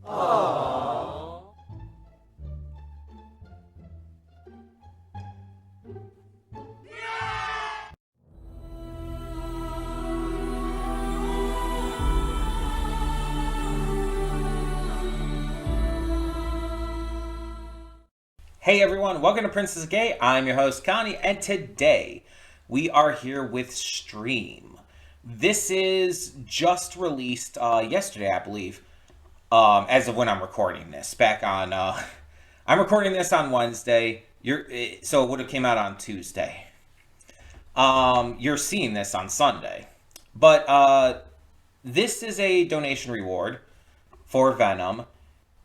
Hey everyone, welcome to Princess Gay. I'm your host Connie, and today we are here with Stream. This is just released yesterday, I believe, as of when I'm recording this. I'm recording this on Wednesday. So it would have came out on Tuesday. You're seeing this on Sunday, but this is a donation reward for Venom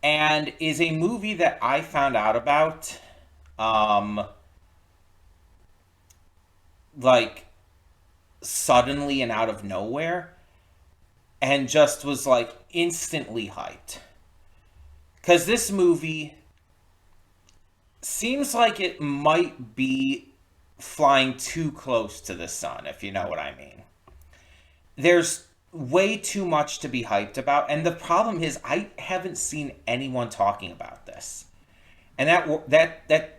and is a movie that I found out about um like suddenly and out of nowhere, and just was like instantly hyped cuz this movie seems like it might be flying too close to the sun, if you know what I mean. There's way too much to be hyped about, and the problem is I haven't seen anyone talking about this. And that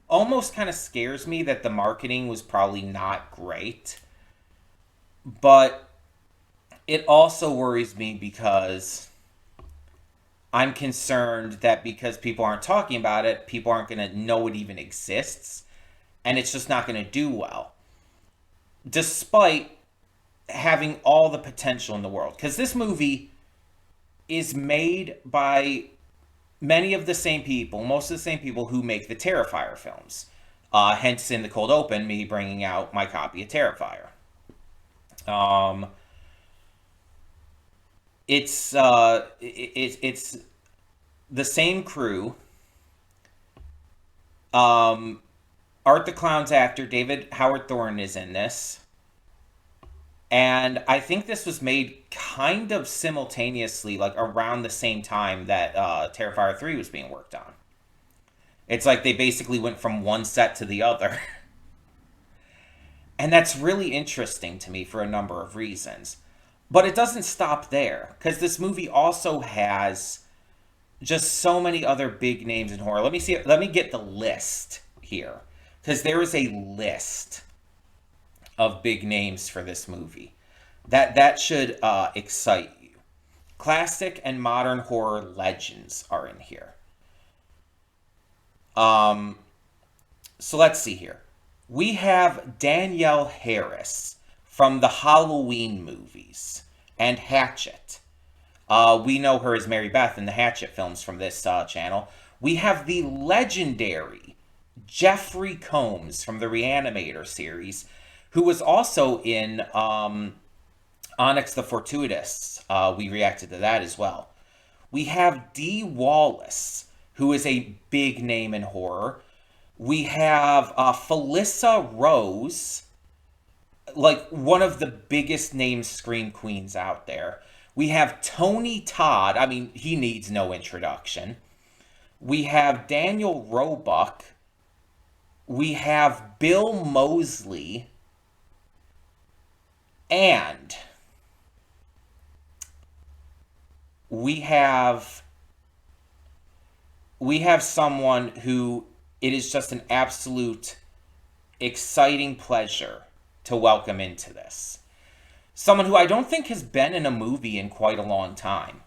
almost kind of scares me that the marketing was probably not great. But it also worries me because I'm concerned that because people aren't talking about it, people aren't going to know it even exists, and it's just not going to do well. Despite having all the potential in the world. Because this movie is made by many of the same people, most of the same people who make the Terrifier films. Hence, in the cold open, me bringing out my copy of Terrifier. Um, it's the same crew. Um, Art the Clown's actor David Howard Thorne is in this. And I think this was made kind of simultaneously, like around the same time that Terrifier 3 was being worked on. It's like they basically went from one set to the other. And that's really interesting to me for a number of reasons. But it doesn't stop there, because this movie also has just so many other big names in horror. Let me get the list here, because there is a list of big names for this movie. That should excite you. Classic and modern horror legends are in here. Um, so let's see here. We have Danielle Harris from the Halloween movies and Hatchet. We know her as Mary Beth in the Hatchet films from this channel. We have the legendary Jeffrey Combs from the Reanimator series, who was also in Onyx the Fortuitous. We reacted to that as well. We have Dee Wallace, who is a big name in horror. We have Felissa Rose, like one of the biggest named scream queens out there. We have Tony Todd. I mean, he needs no introduction. We have Daniel Roebuck. We have Bill Moseley. And we have someone who it is just an absolute exciting pleasure to welcome into this. Someone who I don't think has been in a movie in quite a long time.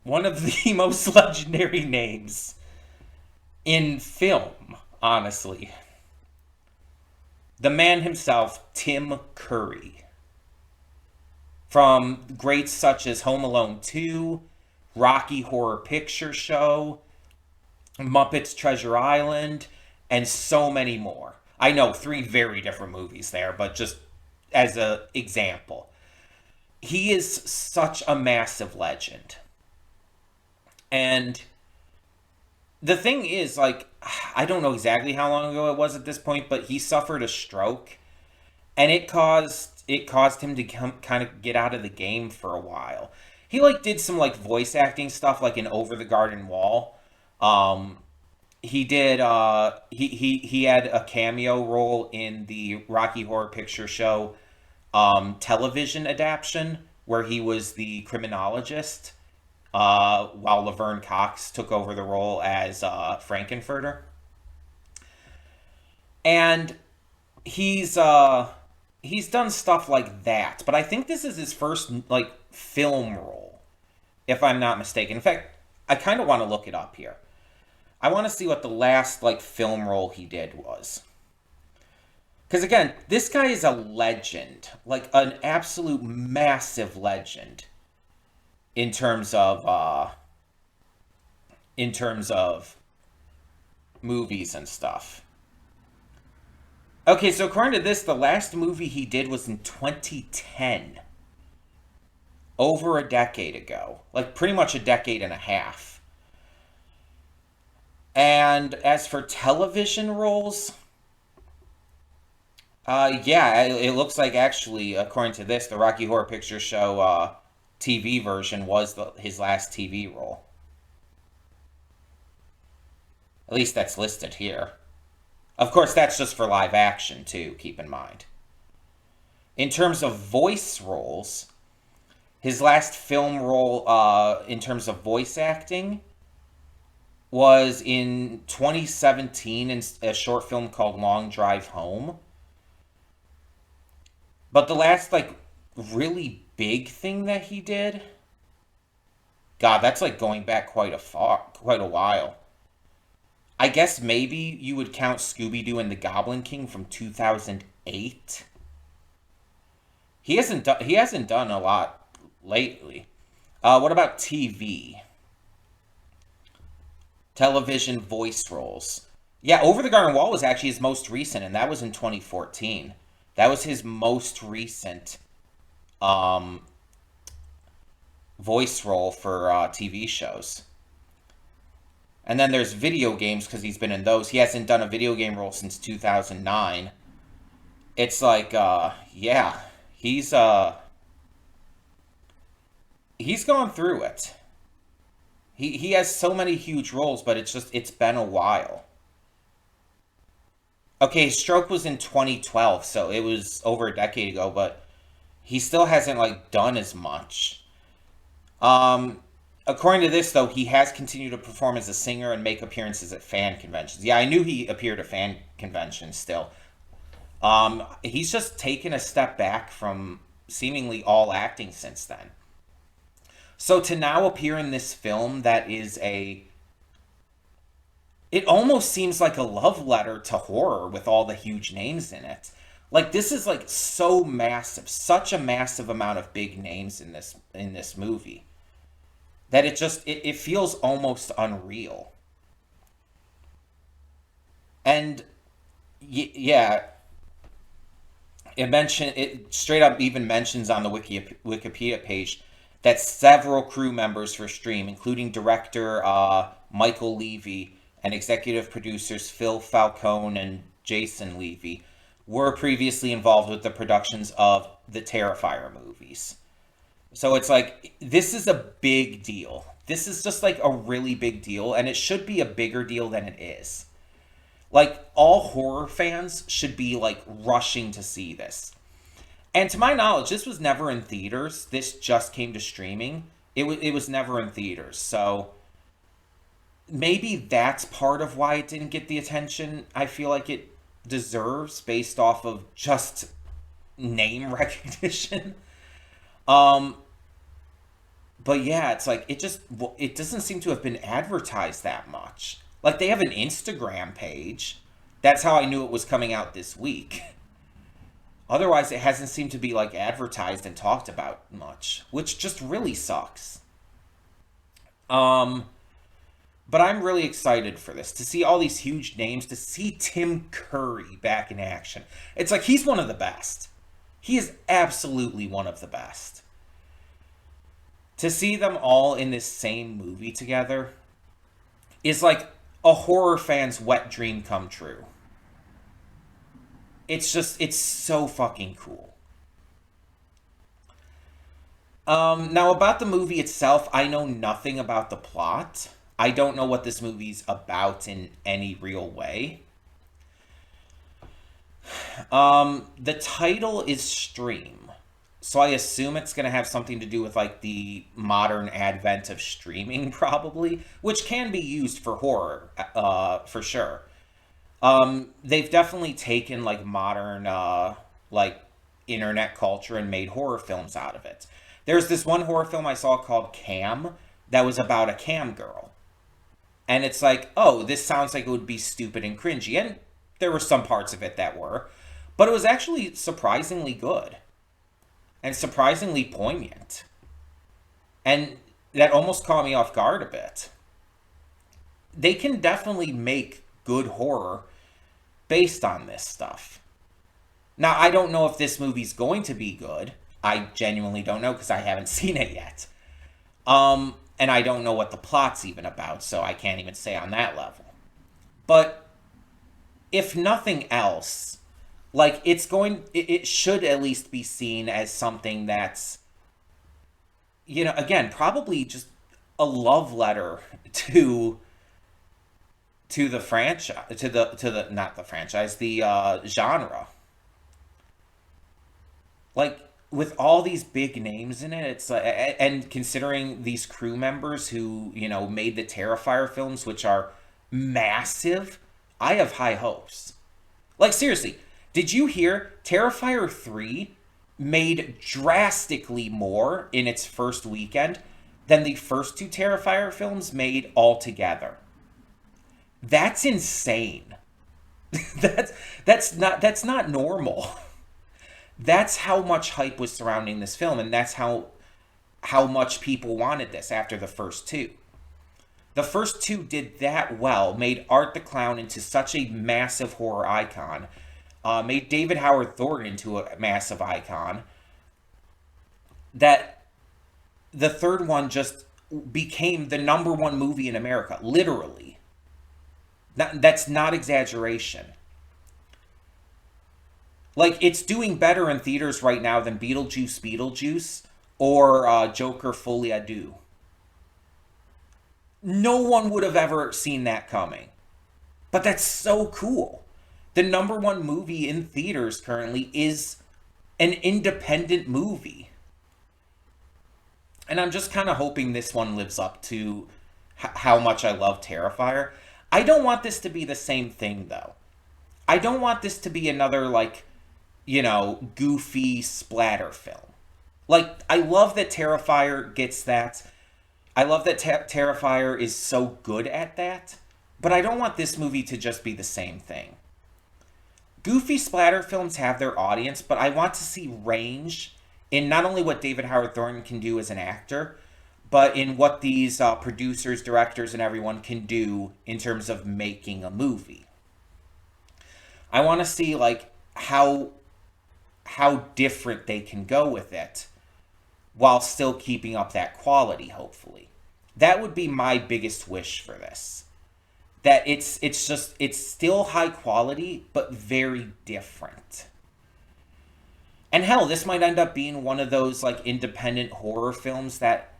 One of the most legendary names in film, honestly. The man himself, Tim Curry. From greats such as Home Alone 2, Rocky Horror Picture Show, Muppets Treasure Island, and so many more. I know 3 very different movies there, but just as an example. He is such a massive legend. And the thing is, like, I don't know exactly how long ago it was at this point, but he suffered a stroke, and it caused him to kind of get out of the game for a while. He like did some like voice acting stuff, like in Over the Garden Wall. He did. He had a cameo role in the Rocky Horror Picture Show television adaptation, where he was the criminologist while Laverne Cox took over the role as Frankenfurter. And he's he's done stuff like that, but I think this is his first like film role, if I'm not mistaken. In fact, I kind of want to look it up here. I want to see what the last like film role he did was. Because again, this guy is a legend, like an absolute massive legend in terms of in terms of movies and stuff. Okay, so according to this, the last movie he did was in 2010, over a decade ago, like pretty much a decade and a half. And as for television roles, yeah, it looks like actually, according to this, the Rocky Horror Picture Show TV version was his last TV role. At least that's listed here. Of course, that's just for live action, too, keep in mind. In terms of voice roles, his last film role in terms of voice acting was in 2017 in a short film called Long Drive Home. But the last, like, really big thing that he did, God, that's like going back quite a while. I guess maybe you would count Scooby Doo and the Goblin King from 2008. He hasn't done a lot lately. What about TV? Television voice roles. Yeah, Over the Garden Wall was actually his most recent, and that was in 2014. That was his most recent um, voice role for TV shows. And then there's video games because he's been in those. He hasn't done a video game role since 2009. It's like, yeah, he's he's gone through it. He has so many huge roles, but it's been a while. Okay, his stroke was in 2012, so it was over a decade ago, but he still hasn't like done as much. Um, According to this, though, he has continued to perform as a singer and make appearances at fan conventions. Yeah, I knew he appeared at fan conventions still. He's just taken a step back from seemingly all acting since then. So to now appear in this film that is it almost seems like a love letter to horror with all the huge names in it. Like this is like so massive, such a massive amount of big names in this movie that it feels almost unreal. And yeah, it straight up even mentions on the Wikipedia page that several crew members for Stream, including director Michael Levy and executive producers Phil Falcone and Jason Levy, were previously involved with the productions of the Terrifier movies. So it's like, this is a big deal. This is just like a really big deal, and it should be a bigger deal than it is. Like, all horror fans should be like rushing to see this. And to my knowledge, this was never in theaters. This just came to streaming. It was never in theaters. So maybe that's part of why it didn't get the attention I feel like it deserves based off of just name recognition. Um, but yeah, it's like it doesn't seem to have been advertised that much. Like they have an Instagram page. That's how I knew it was coming out this week. Otherwise, it hasn't seemed to be like advertised and talked about much, which just really sucks. Um, but I'm really excited for this to see all these huge names, to see Tim Curry back in action. It's like he's one of the best. He is absolutely one of the best. To see them all in this same movie together is like a horror fan's wet dream come true. It's so fucking cool. Now, about the movie itself, I know nothing about the plot. I don't know what this movie's about in any real way. The title is Stream. So I assume it's going to have something to do with like the modern advent of streaming, probably, which can be used for horror, for sure. They've definitely taken like modern, like internet culture and made horror films out of it. There's this one horror film I saw called Cam that was about a cam girl. And it's like, oh, this sounds like it would be stupid and cringy. And there were some parts of it that were. But it was actually surprisingly good and surprisingly poignant. And that almost caught me off guard a bit. They can definitely make good horror based on this stuff. Now, I don't know if this movie's going to be good. I genuinely don't know because I haven't seen it yet. And I don't know what the plot's even about, so I can't even say on that level. But if nothing else, like it should at least be seen as something that's, again, probably just a love letter to the franchise, to the not the franchise, the genre. Like with all these big names in it, it's like, and considering these crew members who made the Terrifier films, which are massive, I have high hopes. Like seriously, did you hear Terrifier 3 made drastically more in its first weekend than the first two Terrifier films made altogether? That's insane. That's not normal. That's how much hype was surrounding this film, and that's how much people wanted this after the first two. The first two did that well, made Art the Clown into such a massive horror icon, made David Howard Thornton into a massive icon, that the third one just became the number one movie in America, literally. That's not exaggeration. Like, it's doing better in theaters right now than Beetlejuice or Joker Folie à Deux. No one would have ever seen that coming. But that's so cool. The number one movie in theaters currently is an independent movie. And I'm just kind of hoping this one lives up to how much I love Terrifier. I don't want this to be the same thing, though. I don't want this to be another, like, goofy splatter film. Like, I love that Terrifier gets that. I love that Terrifier is so good at that. But I don't want this movie to just be the same thing. Goofy splatter films have their audience, but I want to see range in not only what David Howard Thornton can do as an actor, but in what these producers, directors, and everyone can do in terms of making a movie. I want to see, like, how different they can go with it while still keeping up that quality, hopefully. That would be my biggest wish for this. That it's still high quality, but very different. And hell, this might end up being one of those like independent horror films that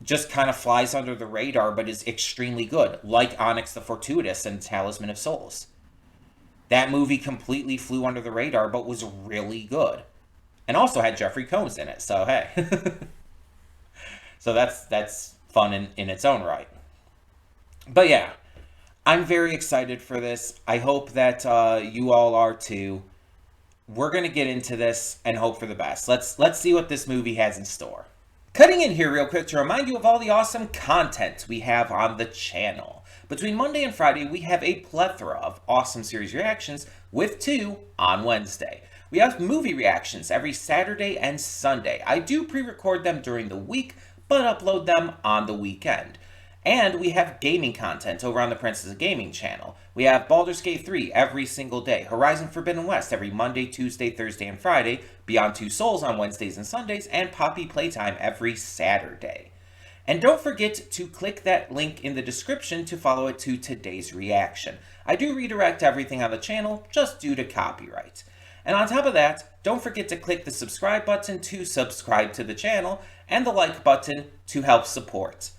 just kind of flies under the radar, but is extremely good, like Onyx the Fortuitous and Talisman of Souls. That movie completely flew under the radar, but was really good. And also had Jeffrey Combs in it, so hey. So that's fun in its own right. But yeah, I'm very excited for this. I hope that you all are too. We're going to get into this and hope for the best. Let's see what this movie has in store. Cutting in here real quick to remind you of all the awesome content we have on the channel. Between Monday and Friday, we have a plethora of awesome series reactions, with 2 on Wednesday. We have movie reactions every Saturday and Sunday. I do pre-record them during the week, but upload them on the weekend. And we have gaming content over on the Princess of Gaming channel. We have Baldur's Gate 3 every single day, Horizon Forbidden West every Monday, Tuesday, Thursday, and Friday, Beyond Two Souls on Wednesdays and Sundays, and Poppy Playtime every Saturday. And don't forget to click that link in the description to follow it to today's reaction. I do redirect everything on the channel just due to copyright. And on top of that, don't forget to click the subscribe button to subscribe to the channel and the like button to help support.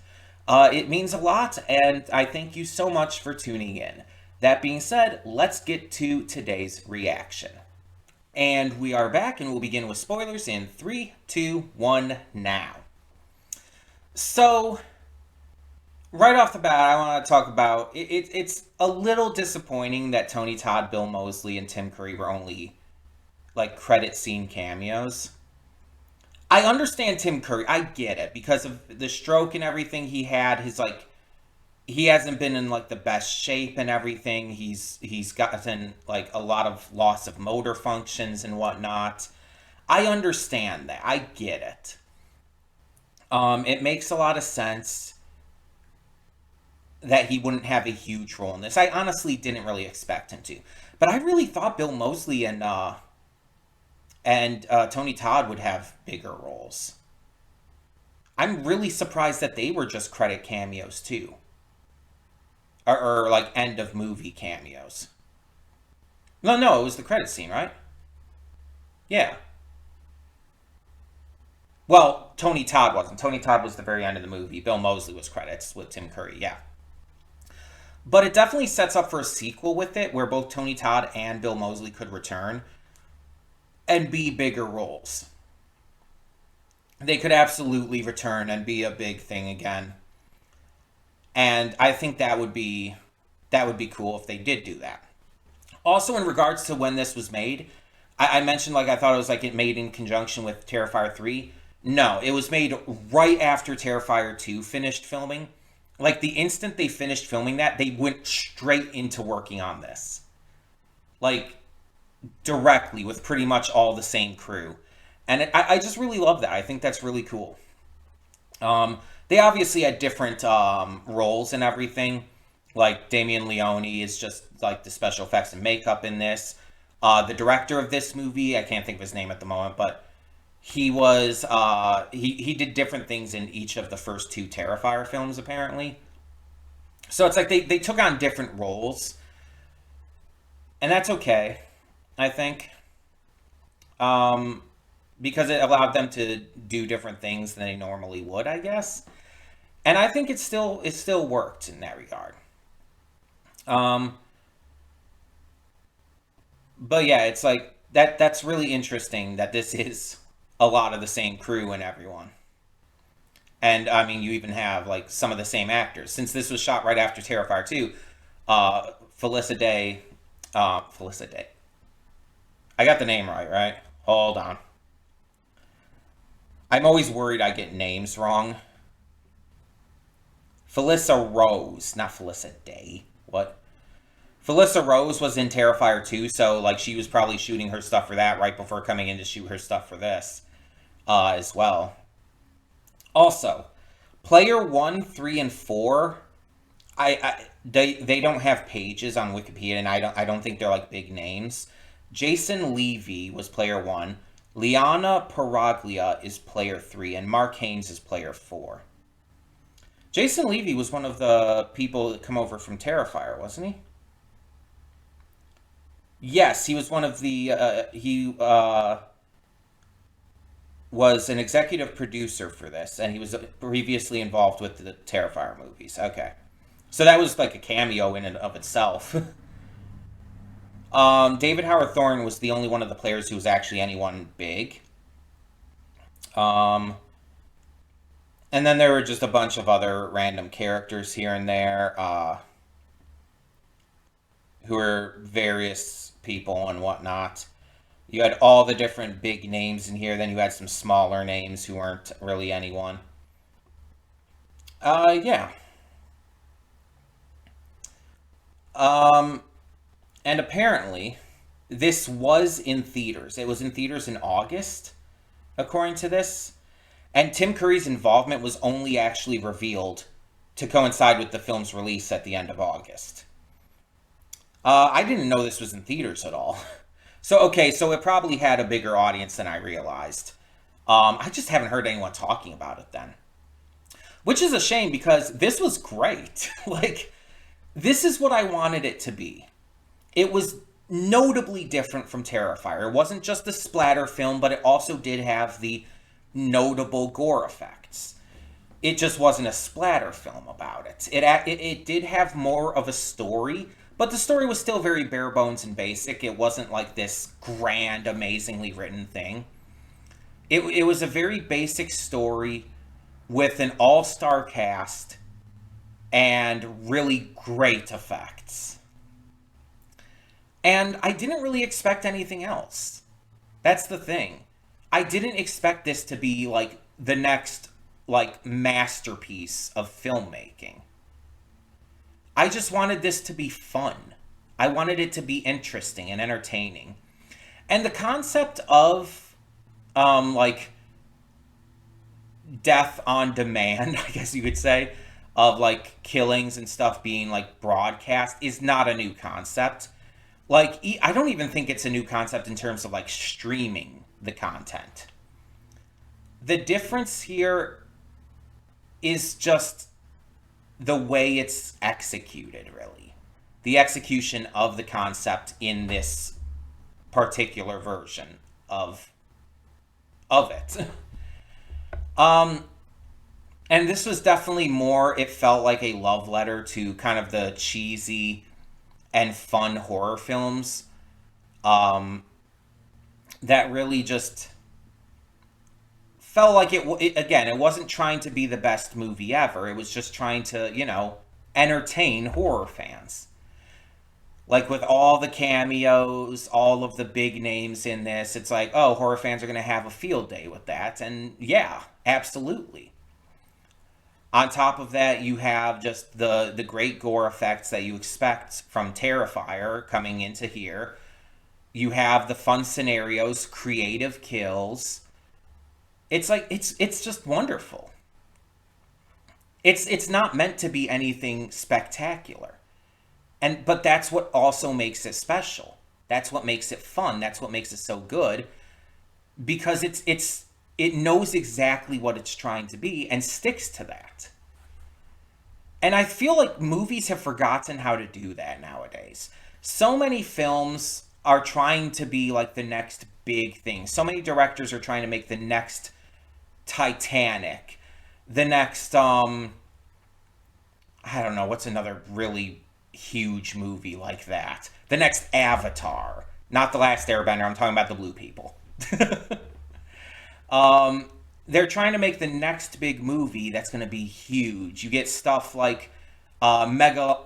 It means a lot, and I thank you so much for tuning in. That being said, let's get to today's reaction. And we are back, and we'll begin with spoilers in 3, 2, 1, now. So, right off the bat, I want to talk about it's a little disappointing that Tony Todd, Bill Moseley, and Tim Curry were only like credit scene cameos. I understand Tim Curry. I get it because of the stroke and everything he had. His like he hasn't been in like the best shape and everything. He's gotten like a lot of loss of motor functions and whatnot. I understand that. I get it. It makes a lot of sense that he wouldn't have a huge role in this. I honestly didn't really expect him to, but I really thought Bill Moseley and Tony Todd would have bigger roles. I'm really surprised that they were just credit cameos too, or like end of movie cameos. No, no, it was the credit scene, right? Yeah. Well, Tony Todd wasn't. Tony Todd was the very end of the movie. Bill Moseley was credits with Tim Curry. Yeah. But it definitely sets up for a sequel with it where both Tony Todd and Bill Moseley could return and be bigger roles. They could absolutely return and be a big thing again. And I think that would be cool if they did do that. Also, in regards to when this was made, I mentioned like I thought it was like it made in conjunction with Terrifier 3. No, it was made right after Terrifier 2 finished filming. Like the instant they finished filming that, they went straight into working on this. Like directly with pretty much all the same crew. And I just really love that. I think that's really cool. They obviously had different roles and everything. Like Damien Leone is just like the special effects and makeup in this. The director of this movie, I can't think of his name at the moment, but he was he did different things in each of the first two Terrifier films apparently. So it's like they took on different roles, and that's okay, I think, because it allowed them to do different things than they normally would, I guess. And I think it still worked in that regard. Um, but yeah, it's like that's really interesting that this is a lot of the same crew and everyone. And I mean, you even have like some of the same actors. Since this was shot right after Terrifier 2, Felicity, Felicity. I got the name right, right? Hold on. I'm always worried I get names wrong. Felissa Rose, not Felicity. What? Felissa Rose was in Terrifier 2, so like she was probably shooting her stuff for that right before coming in to shoot her stuff for this as well. Also, player 1, 3, and 4, they don't have pages on Wikipedia, and I don't think they're like big names. Jason Levy was player 1. Liana Paraglia is player 3, and Mark Haynes is player 4. Jason Levy was one of the people that come over from Terrifier, wasn't he? Yes, he was one of the. He was an executive producer for this, and he was previously involved with the Terrifier movies. Okay, so that was like a cameo in and of itself. David Howard Thorne was the only one of the players who was actually anyone big. Um, and then there were just a bunch of other random characters here and there who were various people and whatnot. You had all the different big names in here, then you had some smaller names who weren't really anyone. Yeah. Um, and apparently, this was in theaters. It was in theaters in August, according to this. And Tim Curry's involvement was only actually revealed to coincide with the film's release at the end of August. I didn't know this was in theaters at all. So, okay, so it probably had a bigger audience than I realized. I just haven't heard anyone talking about it then. Which is a shame because this was great. Like, this is what I wanted it to be. It was notably different from Terrifier. It wasn't just a splatter film, but it also did have the notable gore effects. It just wasn't a splatter film about it. It did have more of a story, But the story was still very bare bones and basic. It wasn't like this grand, amazingly written thing. It was a very basic story with an all star cast and really great effects. And I didn't really expect anything else. That's the thing. I didn't expect this to be like the next like masterpiece of filmmaking. I just wanted this to be fun. I wanted it to be interesting and entertaining. And the concept of like death on demand, I guess you could say, of like killings and stuff being like broadcast is not a new concept. Like I don't even think it's a new concept in terms of like streaming the content. The difference here is just the way it's executed, really. The execution of the concept in this particular version of it. Um and this was definitely more, it felt like a love letter to kind of the cheesy and fun horror films um that really just felt like it again, it wasn't trying to be the best movie ever. It was just trying to, entertain horror fans. Like with all the cameos, all of the big names in this, it's like, oh, horror fans are going to have a field day with that. And yeah, absolutely. On top of that, you have just the great gore effects that you expect from Terrifier coming into here. You have the fun scenarios, creative kills. It's like it's just wonderful. It's not meant to be anything spectacular. And but that's what also makes it special. That's what makes it fun. That's what makes it so good because it knows exactly what it's trying to be and sticks to that. And I feel like movies have forgotten how to do that nowadays. So many films are trying to be like the next big thing. So many directors are trying to make the next Titanic, the next I don't know, what's another really huge movie like that? The next Avatar. Not The Last Airbender, I'm talking about the blue people. um they're trying to make the next big movie that's going to be huge. You get stuff like Megapopolis,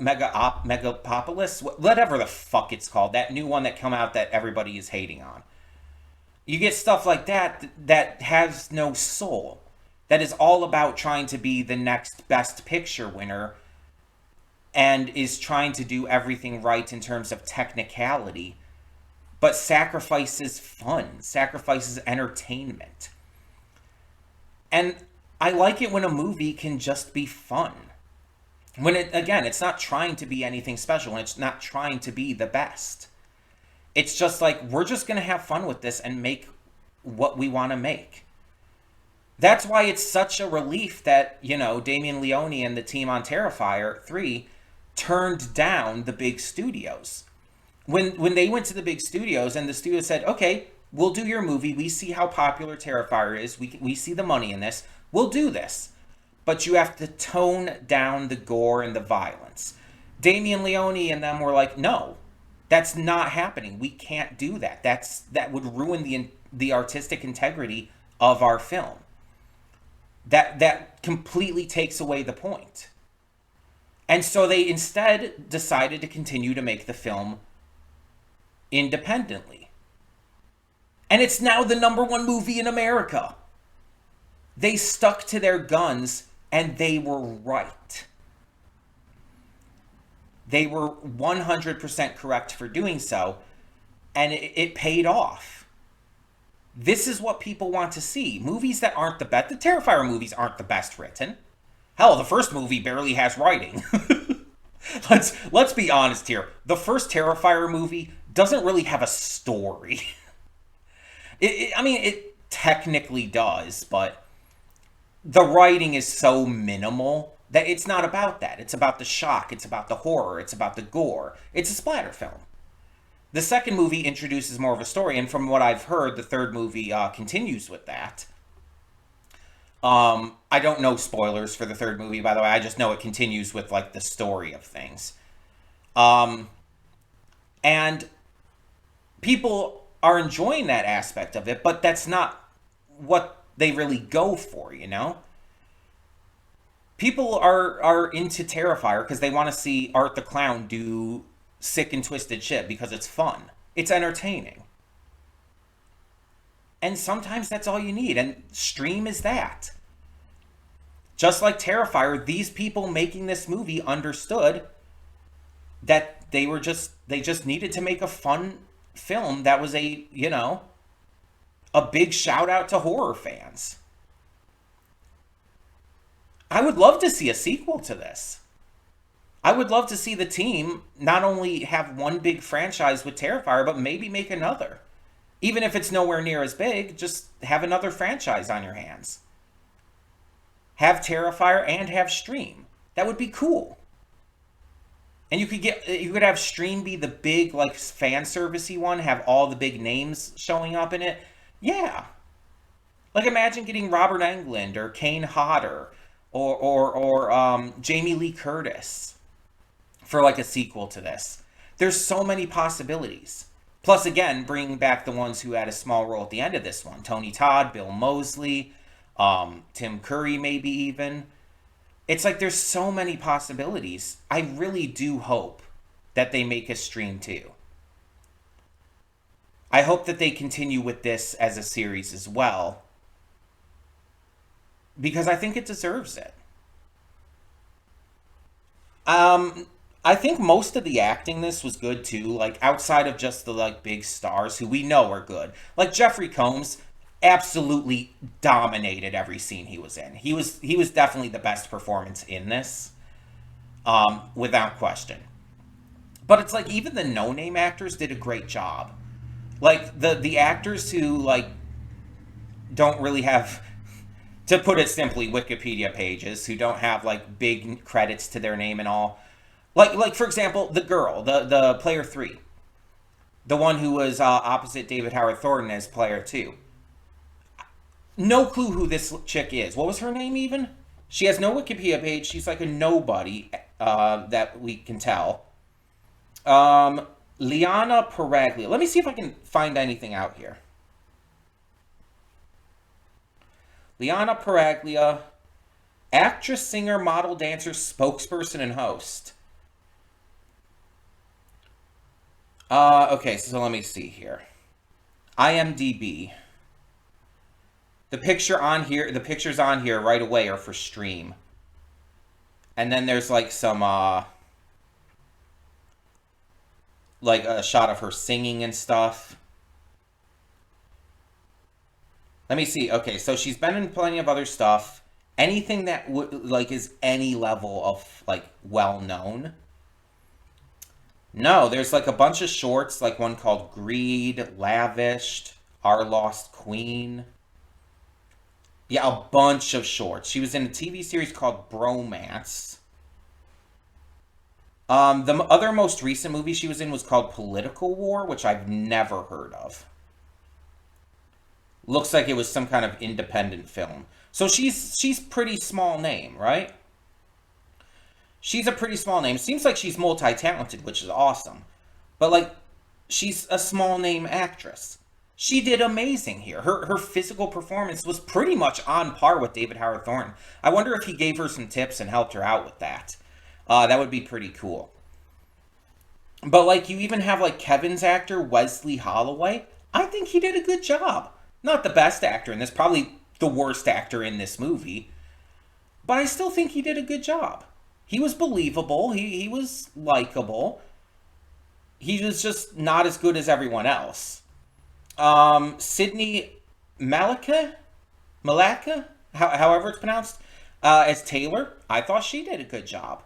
whatever the fuck it's called, that new one that come out that everybody is hating on. You get stuff like that that has no soul. That is all about trying to be the next best picture winner and is trying to do everything right in terms of technicality, but sacrifices fun, sacrifices entertainment. And I like it when a movie can just be fun. When it, again, it's not trying to be anything special, when it's not trying to be the best. It's just like, we're just going to have fun with this and make what we want to make. That's why it's such a relief that, Damien Leone and the team on Terrifier 3 turned down the big studios. When they went to the big studios and the studio said, okay, we'll do your movie. We see how popular Terrifier is. We see the money in this. We'll do this. But you have to tone down the gore and the violence. Damien Leone and them were like, no, that's not happening. We can't do that. That would ruin the artistic integrity of our film. That completely takes away the point. And so they instead decided to continue to make the film independently. And it's now the #1 movie in America. They stuck to their guns and they were right. They were 100% correct for doing so, and it paid off. This is what people want to see. Movies that aren't the best. The Terrifier movies aren't the best written. Hell, the first movie barely has writing. Let's be honest here. The first Terrifier movie doesn't really have a story. It technically does, but the writing is so minimal that it's not about that. It's about the shock. It's about the horror. It's about the gore. It's a splatter film. The second movie introduces more of a story, and from what I've heard, the third movie continues with that. I don't know spoilers for the third movie, by the way. I just know it continues with like the story of things. And people are enjoying that aspect of it, but that's not what they really go for, you know? People are into Terrifier because they want to see Art the Clown do sick and twisted shit because it's fun. It's entertaining. And sometimes that's all you need, and Stream is that. Just like Terrifier, these people making this movie understood that they just needed to make a fun film that was a big shout out to horror fans. I would love to see a sequel to this. I would love to see the team not only have one big franchise with Terrifier, but maybe make another. Even if it's nowhere near as big, just have another franchise on your hands. Have Terrifier and have Stream. That would be cool. And you could have Stream be the big like fan servicey one, have all the big names showing up in it. Yeah. Like imagine getting Robert Englund or Kane Hodder or Jamie Lee Curtis for like a sequel to this. There's so many possibilities. Plus, again, bringing back the ones who had a small role at the end of this one. Tony Todd, Bill Moseley, Tim Curry maybe even. It's like there's so many possibilities. I really do hope that they make a Stream too. I hope that they continue with this as a series as well. Because I think it deserves it. I think most of the acting this was good too, like outside of just the like big stars who we know are good. Like Jeffrey Combs absolutely dominated every scene he was in. He was definitely the best performance in this, without question. But it's like even the no-name actors did a great job. Like the actors who like don't really have, to put it simply, Wikipedia pages, who don't have like big credits to their name and all. Like for example, the girl, the player 3, the one who was opposite David Howard Thornton as player 2. No clue who this chick is. What was her name even? She has no Wikipedia page. She's like a nobody, that we can tell. Liana Paraglia. Let me see if I can find anything out here. Liana Paraglia, actress, singer, model, dancer, spokesperson, and host. Okay, so let me see here. IMDb. The pictures on here right away are for Stream. And then there's like some, like a shot of her singing and stuff. Let me see. Okay, so she's been in plenty of other stuff. Anything that like is any level of like well known. No, there's like a bunch of shorts, like one called Greed, Lavished, Our Lost Queen. Yeah, a bunch of shorts. She was in a TV series called Bromance. The other most recent movie she was in was called Political War, which I've never heard of. Looks like it was some kind of independent film. So she's pretty small name, right? She's a pretty small name. Seems like she's multi-talented, which is awesome. But like, she's a small name actress. She did amazing here. Her physical performance was pretty much on par with David Howard Thornton. I wonder if he gave her some tips and helped her out with that. That would be pretty cool. But like, you even have like Kevin's actor, Wesley Holloway. I think he did a good job. Not the best actor in this, probably the worst actor in this movie. But I still think he did a good job. He was believable. He was likable. He was just not as good as everyone else. Sydney Malaka, however it's pronounced, as Taylor, I thought she did a good job.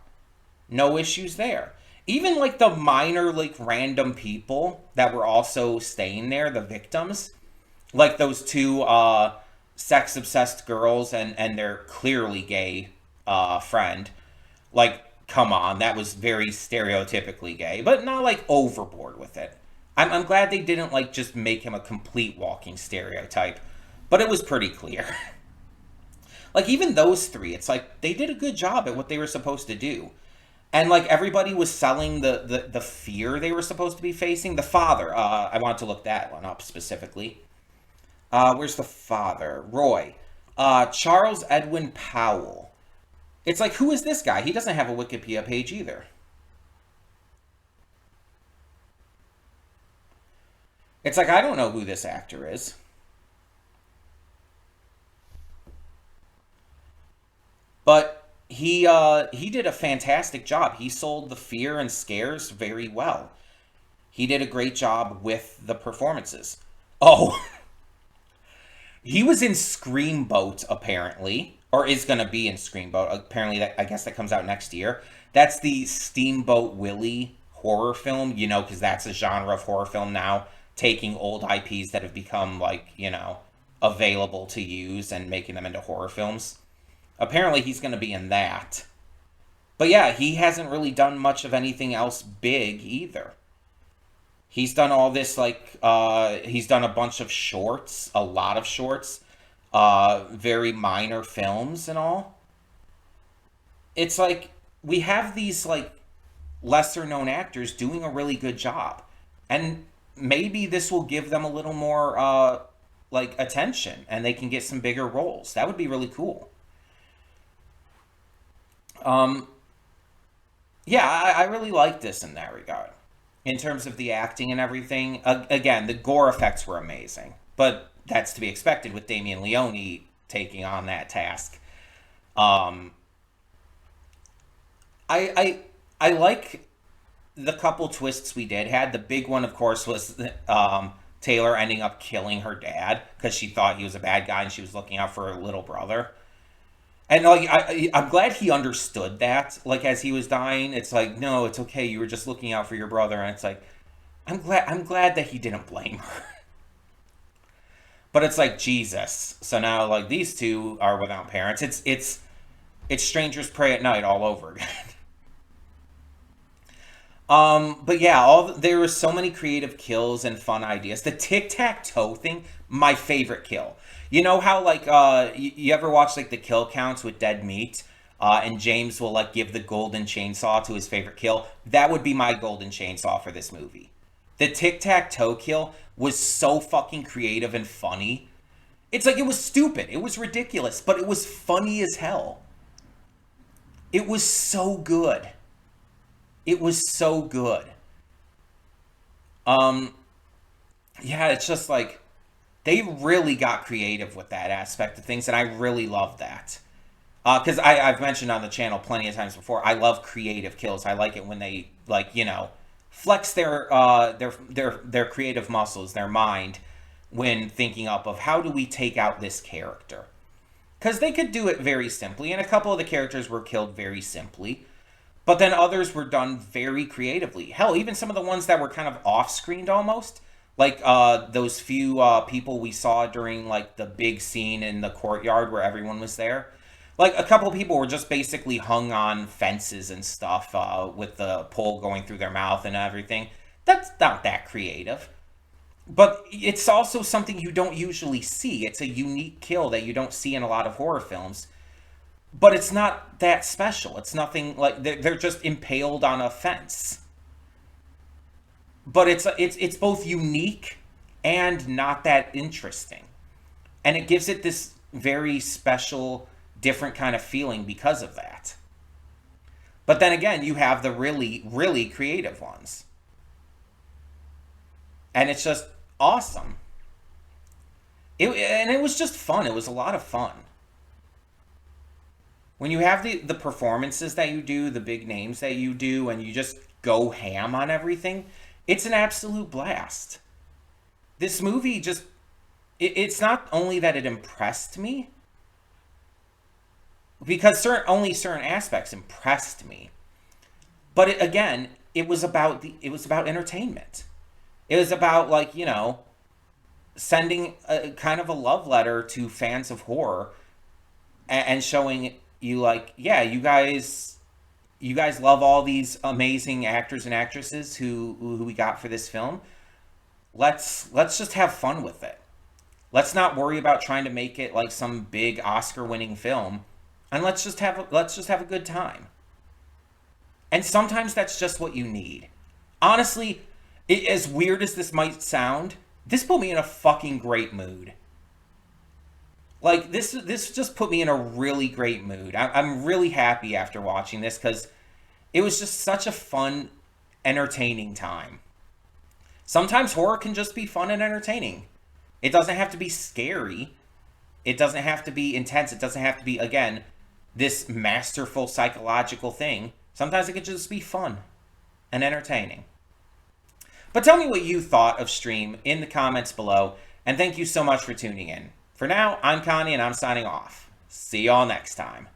No issues there. Even like the minor, like random people that were also staying there, the victims, like those two sex-obsessed girls and their clearly gay friend. Like, come on, that was very stereotypically gay, but not like overboard with it. I'm glad they didn't like just make him a complete walking stereotype, but it was pretty clear. Like even those three, it's like they did a good job at what they were supposed to do. And like everybody was selling the fear they were supposed to be facing. The father, I wanted to look that one up specifically. Where's the father? Roy. Charles Edwin Powell. It's like, who is this guy? He doesn't have a Wikipedia page either. It's like, I don't know who this actor is. But he did a fantastic job. He sold the fear and scares very well. He did a great job with the performances. Oh, he was in Screamboat apparently, or is going to be in Screamboat. Apparently, that I guess that comes out next year. That's the Steamboat Willie horror film, because that's a genre of horror film now, taking old IPs that have become like, available to use and making them into horror films. Apparently, he's going to be in that. But yeah, he hasn't really done much of anything else big either. He's done all this, like, he's done a bunch of shorts, a lot of shorts, very minor films and all. It's like, we have these, like, lesser known actors doing a really good job. And maybe this will give them a little more, like, attention and they can get some bigger roles. That would be really cool. Um, yeah, I really like this in that regard. In terms of the acting and everything, again, the gore effects were amazing, but that's to be expected with Damien Leone taking on that task. Um, I I like the couple twists we did had. The big one, of course, was Taylor ending up killing her dad because she thought he was a bad guy and she was looking out for her little brother. And like I'm glad he understood that. Like as he was dying, it's like, no, it's okay. You were just looking out for your brother, and it's like, I'm glad that he didn't blame her. But it's like Jesus. So now like these two are without parents. It's strangers pray at night all over again. But yeah, there were so many creative kills and fun ideas. The tic tac toe thing, my favorite kill. You know how like you ever watch like the kill counts with Dead Meat, and James will like give the golden chainsaw to his favorite kill. That would be my golden chainsaw for this movie. The tic tac toe kill was so fucking creative and funny. It's like it was stupid, it was ridiculous, but it was funny as hell. It was so good. It was so good. Um, yeah, it's just like they really got creative with that aspect of things, and I really love that. Because I've mentioned on the channel plenty of times before, I love creative kills. I like it when they like flex their creative muscles, their mind, when thinking up of how do we take out this character. Because they could do it very simply, and a couple of the characters were killed very simply. But then others were done very creatively. Hell, even some of the ones that were kind of off-screened almost, like those few people we saw during like the big scene in the courtyard where everyone was there. Like a couple of people were just basically hung on fences and stuff with the pole going through their mouth and everything. That's not that creative. But it's also something you don't usually see. It's a unique kill that you don't see in a lot of horror films, but it's not that special. It's nothing like they're just impaled on a fence. But it's both unique and not that interesting, and it gives it this very special, different kind of feeling because of that. But then again, you have the really, really creative ones, and it's just awesome. And it was just fun. It was a lot of fun. When you have the performances that you do, the big names that you do, and you just go ham on everything, it's an absolute blast. This movie just, it's not only that it impressed me, because only certain aspects impressed me, but again, it was about entertainment. It was about like, sending a kind of a love letter to fans of horror, and showing you like, yeah, you guys love all these amazing actors and actresses who we got for this film. Let's just have fun with it. Let's not worry about trying to make it like some big Oscar winning film, and let's just have a good time. And sometimes that's just what you need. Honestly, as weird as this might sound, this put me in a fucking great mood. Like, this just put me in a really great mood. I'm really happy after watching this because it was just such a fun, entertaining time. Sometimes horror can just be fun and entertaining. It doesn't have to be scary. It doesn't have to be intense. It doesn't have to be, again, this masterful psychological thing. Sometimes it can just be fun and entertaining. But tell me what you thought of Stream in the comments below, and thank you so much for tuning in. For now, I'm Connie, and I'm signing off. See y'all next time.